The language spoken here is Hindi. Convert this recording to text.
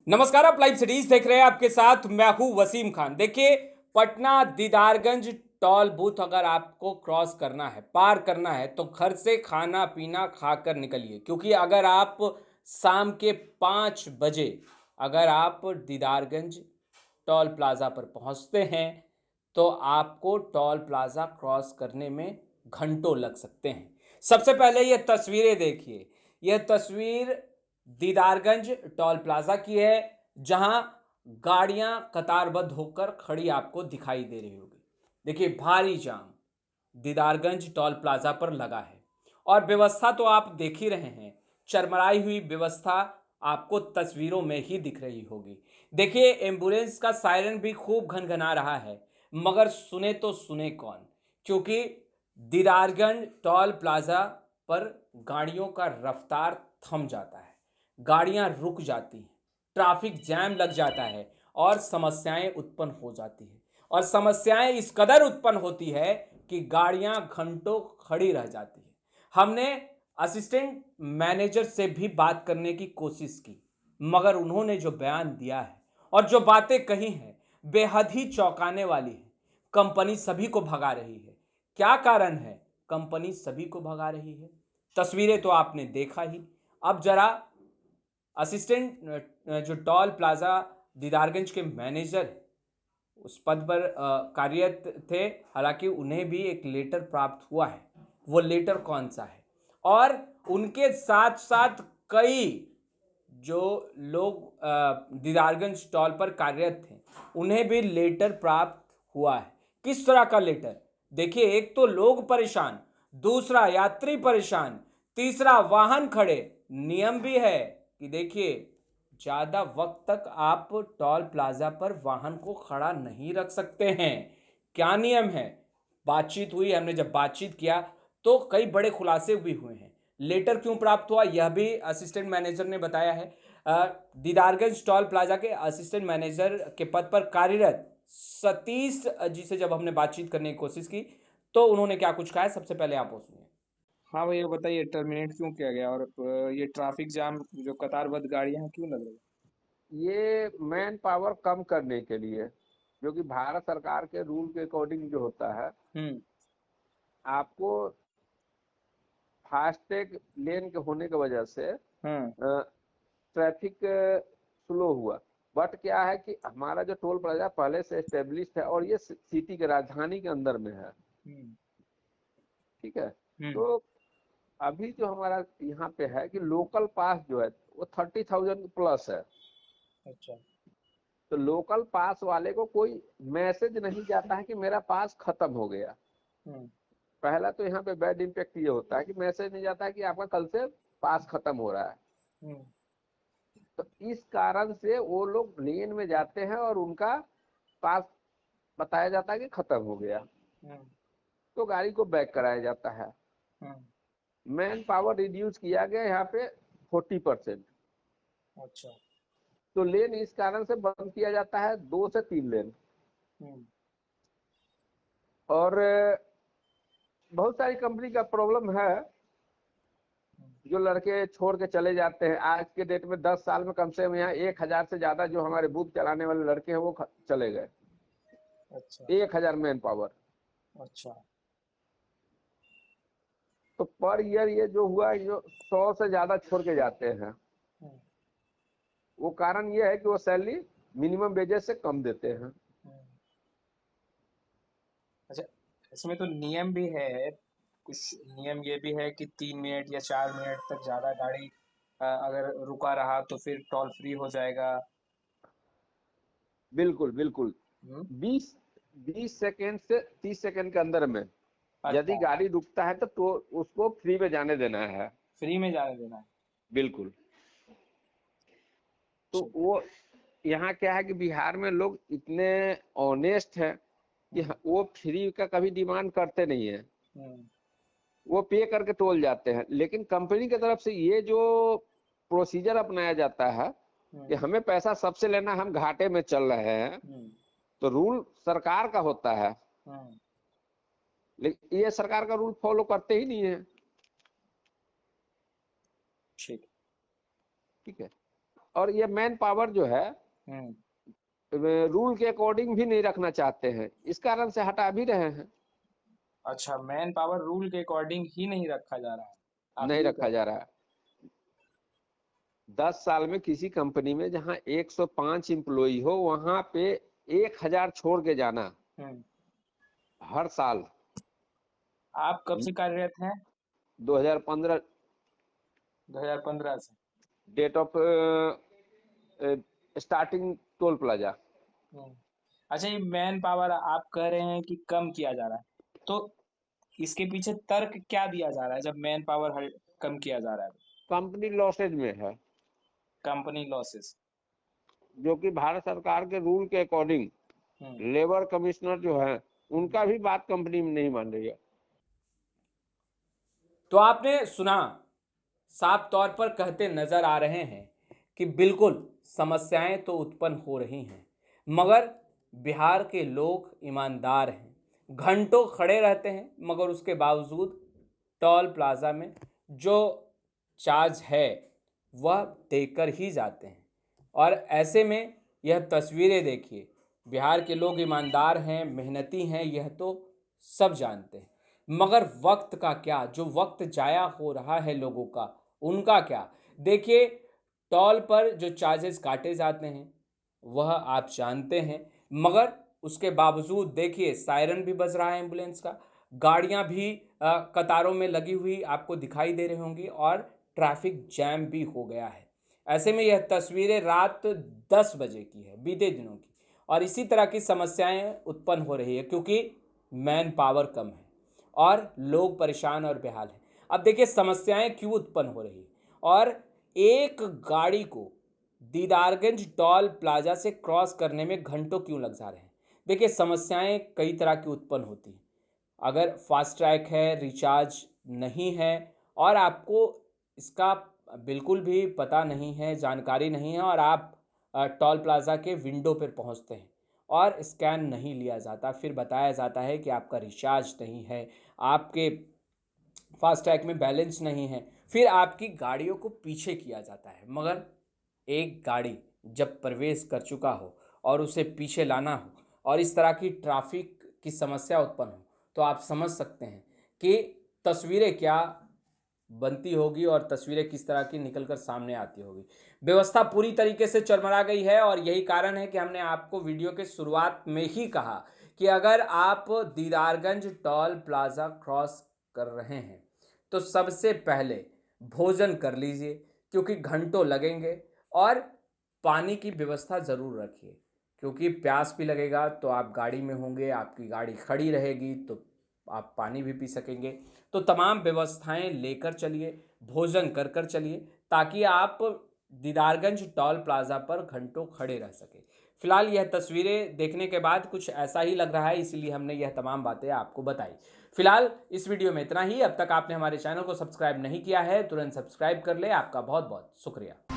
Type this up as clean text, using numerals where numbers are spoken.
नमस्कार, आप लाइव सिटीज देख रहे हैं। आपके साथ मैं हूं वसीम खान। देखिए, पटना दीदारगंज टोल बूथ अगर आपको क्रॉस करना है, पार करना है, तो घर से खाना पीना खाकर निकलिए, क्योंकि अगर आप शाम के 5 बजे अगर आप दीदारगंज टोल प्लाज़ा पर पहुंचते हैं तो आपको टोल प्लाज़ा क्रॉस करने में घंटों लग सकते हैं। सबसे पहले ये तस्वीरें देखिए। यह तस्वीर दीदारगंज टोल प्लाज़ा की है, जहां गाड़ियां कतारबद्ध होकर खड़ी आपको दिखाई दे रही होगी। देखिए, भारी जाम दीदारगंज टोल प्लाज़ा पर लगा है और व्यवस्था तो आप देख ही रहे हैं। चरमराई हुई व्यवस्था आपको तस्वीरों में ही दिख रही होगी। देखिए, एम्बुलेंस का सायरन भी खूब घनघना रहा है, मगर सुने तो सुने कौन, क्योंकि दीदारगंज टोल प्लाज़ा पर गाड़ियों का रफ्तार थम जाता है, गाड़ियां रुक जाती हैं, ट्रैफिक जैम लग जाता है और समस्याएं उत्पन्न हो जाती है। और समस्याएं इस कदर उत्पन्न होती है कि गाड़ियां घंटों खड़ी रह जाती है। हमने असिस्टेंट मैनेजर से भी बात करने की कोशिश की, मगर उन्होंने जो बयान दिया है और जो बातें कही हैं बेहद ही चौंकाने वाली है। कंपनी सभी को भगा रही है। क्या कारण है कंपनी सभी को भगा रही है? तस्वीरें तो आपने देखा ही। अब जरा असिस्टेंट जो टोल प्लाजा दीदारगंज के मैनेजर उस पद पर कार्यरत थे, हालांकि उन्हें भी एक लेटर प्राप्त हुआ है। वो लेटर कौन सा है? और उनके साथ साथ कई जो लोग दीदारगंज टोल पर कार्यरत थे, उन्हें भी लेटर प्राप्त हुआ है। किस तरह का लेटर? देखिए, एक तो लोग परेशान, दूसरा यात्री परेशान, तीसरा वाहन खड़े। नियम भी है कि देखिए, ज़्यादा वक्त तक आप टोल प्लाजा पर वाहन को खड़ा नहीं रख सकते हैं। क्या नियम है? बातचीत हुई, हमने जब बातचीत किया तो कई बड़े खुलासे भी हुए हैं। लेटर क्यों प्राप्त हुआ यह भी असिस्टेंट मैनेजर ने बताया है। दीदारगंज टोल प्लाजा के असिस्टेंट मैनेजर के पद पर कार्यरत सतीश जी से जब हमने बातचीत करने की कोशिश की तो उन्होंने क्या कुछ कहा है, सबसे पहले आप वो सुनिए। हाँ भैया बताइए टर्मिनेट क्यों किया गया और ये ट्रैफिक जाम जो कतारबद्ध गाड़ियां हैं क्यों लग रही ये मैन पावर कम करने के लिए, जो कि भारत सरकार के रूल के अकॉर्डिंग जो होता है, हम्म। आपको फास्टैग लेन के होने की वजह से हम्म। ट्रैफिक स्लो हुआ। बट क्या है कि हमारा जो टोल प्लाजा पहले से एस्टेब्लिश्ड है और ये सिटी के राजधानी के अंदर में है। हम्म। ठीक है। हम्म। तो अभी जो हमारा यहाँ पे है कि लोकल पास जो है वो 30,000 प्लस है। अच्छा। तो लोकल पास वाले को कोई मैसेज नहीं जाता है कि मेरा पास खत्म हो गया। हम्म। पहला तो यहाँ पे बैड इम्पैक्ट ये होता है कि मैसेज नहीं जाता है कि आपका कल से पास खत्म हो रहा है। हम्म। तो इस कारण से वो लोग लेन में जाते हैं और उनका पास बताया जाता है कि खत्म हो गया, हम्म। तो गाड़ी को बैक कराया जाता है। हम्म। मैन पावर रिड्यूस किया गया यहाँ पे 40%। अच्छा। तो लेन इस कारण से बंद किया जाता है, 2 से 3 लेन। हम्म। और बहुत सारी कंपनी का प्रॉब्लम है, हम्म। जो लड़के छोड़ के चले जाते हैं। आज के डेट में 10 साल में कम से कम यहाँ 1,000 से ज्यादा जो हमारे बूथ चलाने वाले लड़के हैं वो चले गए। अच्छा। 1,000 मैन पावर। अच्छा। तो पर ईयर ये जो हुआ, जो 100 से ज्यादा छोड़ के जाते हैं, हम्म। वो कारण ये है कि वो सैलरी मिनिमम वेजेस से कम देते हैं। हम्म। अच्छा, इसमें तो नियम भी है। कुछ नियम ये भी है कि 3 मिनट या 4 मिनट तक ज्यादा गाड़ी अगर रुका रहा तो फिर टोल फ्री हो जाएगा। बिल्कुल बिल्कुल। हम्म। 20 सेकेंड से 30 सेकेंड के अंदर में यदि अच्छा। गाड़ी रुकता है तो उसको फ्री में जाने देना है। फ्री में जाने देना है। बिल्कुल। तो ठीक। वो यहाँ क्या है कि बिहार में लोग इतने ऑनेस्ट हैं कि हम्म। वो फ्री का कभी डिमांड करते नहीं है। हम्म। वो पे करके टोल जाते हैं। लेकिन कंपनी की तरफ से ये जो प्रोसीजर अपनाया जाता है कि हम्म। हमें पैसा सबसे लेना, हम घाटे में चल रहे हैं, हम्म। तो रूल सरकार का होता है, हम्म। लेकिन ये सरकार का रूल फॉलो करते ही नहीं है। ठीक। ठीक है। और ये मैन पावर जो है रूल के अकॉर्डिंग भी नहीं रखना चाहते हैं, इस कारण से हटा भी रहे हैं। अच्छा, मैन पावर रूल के अकॉर्डिंग ही नहीं रखा जा रहा है, आप नहीं ये रखा जा रहा है। 10 साल में किसी कंपनी में जहां 105 एम्प्लॉई हो, वहां पे 1000 छोड़ के जाना हर साल। आप कब से कार्यरत हैं? 2015 2015 से। Date of starting toll plaza. अच्छा, ये मैन पावर आप कह रहे हैं कि कम किया जा रहा है, तो इसके पीछे तर्क क्या दिया जा रहा है जब मैन पावर कम किया जा रहा है? कंपनी लॉसेज में है, कंपनी लॉसेस। जो कि भारत सरकार के रूल के अकॉर्डिंग लेबर कमिश्नर जो है उनका भी बात कंपनी में नहीं मान रही है। तो आपने सुना, साफ तौर पर कहते नजर आ रहे हैं कि बिल्कुल समस्याएं तो उत्पन्न हो रही हैं, मगर बिहार के लोग ईमानदार हैं, घंटों खड़े रहते हैं, मगर उसके बावजूद टोल प्लाजा में जो चार्ज है वह देकर ही जाते हैं। और ऐसे में यह तस्वीरें देखिए, बिहार के लोग ईमानदार हैं, मेहनती हैं, यह तो सब जानते हैं, मगर वक्त का क्या, जो वक्त जाया हो रहा है लोगों का, उनका क्या। देखिए, टोल पर जो चार्जेस काटे जाते हैं वह आप जानते हैं, मगर उसके बावजूद देखिए सायरन भी बज रहा है एम्बुलेंस का, गाड़ियां भी कतारों में लगी हुई आपको दिखाई दे रही होंगी और ट्रैफिक जैम भी हो गया है। ऐसे में यह तस्वीरें रात 10 बजे की है, बीते दिनों की, और इसी तरह की समस्याएं उत्पन्न हो रही है क्योंकि मैन पावर कम है और लोग परेशान और बेहाल हैं। अब देखिए समस्याएं क्यों उत्पन्न हो रही है, और एक गाड़ी को दीदारगंज टोल प्लाजा से क्रॉस करने में घंटों क्यों लग जा रहे हैं। देखिए समस्याएं कई तरह की उत्पन्न होती हैं। अगर फास्ट ट्रैक है, रिचार्ज नहीं है और आपको इसका बिल्कुल भी पता नहीं है, जानकारी नहीं है, और आप टोल प्लाजा के विंडो पर पहुंचते हैं और स्कैन नहीं लिया जाता, फिर बताया जाता है कि आपका रिचार्ज नहीं है, आपके फास्टैग में बैलेंस नहीं है, फिर आपकी गाड़ियों को पीछे किया जाता है। मगर एक गाड़ी जब प्रवेश कर चुका हो और उसे पीछे लाना हो और इस तरह की ट्रैफिक की समस्या उत्पन्न हो, तो आप समझ सकते हैं कि तस्वीरें क्या बनती होगी और तस्वीरें किस तरह की निकलकर सामने आती होगी। व्यवस्था पूरी तरीके से चरमरा गई है और यही कारण है कि हमने आपको वीडियो के शुरुआत में ही कहा कि अगर आप दीदारगंज टोल प्लाजा क्रॉस कर रहे हैं तो सबसे पहले भोजन कर लीजिए, क्योंकि घंटों लगेंगे, और पानी की व्यवस्था ज़रूर रखिए, क्योंकि प्यास भी लगेगा तो आप गाड़ी में होंगे, आपकी गाड़ी खड़ी रहेगी तो आप पानी भी पी सकेंगे। तो तमाम व्यवस्थाएं लेकर चलिए, भोजन कर कर चलिए, ताकि आप दीदारगंज टोल प्लाजा पर घंटों खड़े रह सके। फिलहाल यह तस्वीरें देखने के बाद कुछ ऐसा ही लग रहा है, इसलिए हमने यह तमाम बातें आपको बताई। फिलहाल इस वीडियो में इतना ही। अब तक आपने हमारे चैनल को सब्सक्राइब नहीं किया है, तुरंत सब्सक्राइब कर ले। आपका बहुत बहुत शुक्रिया।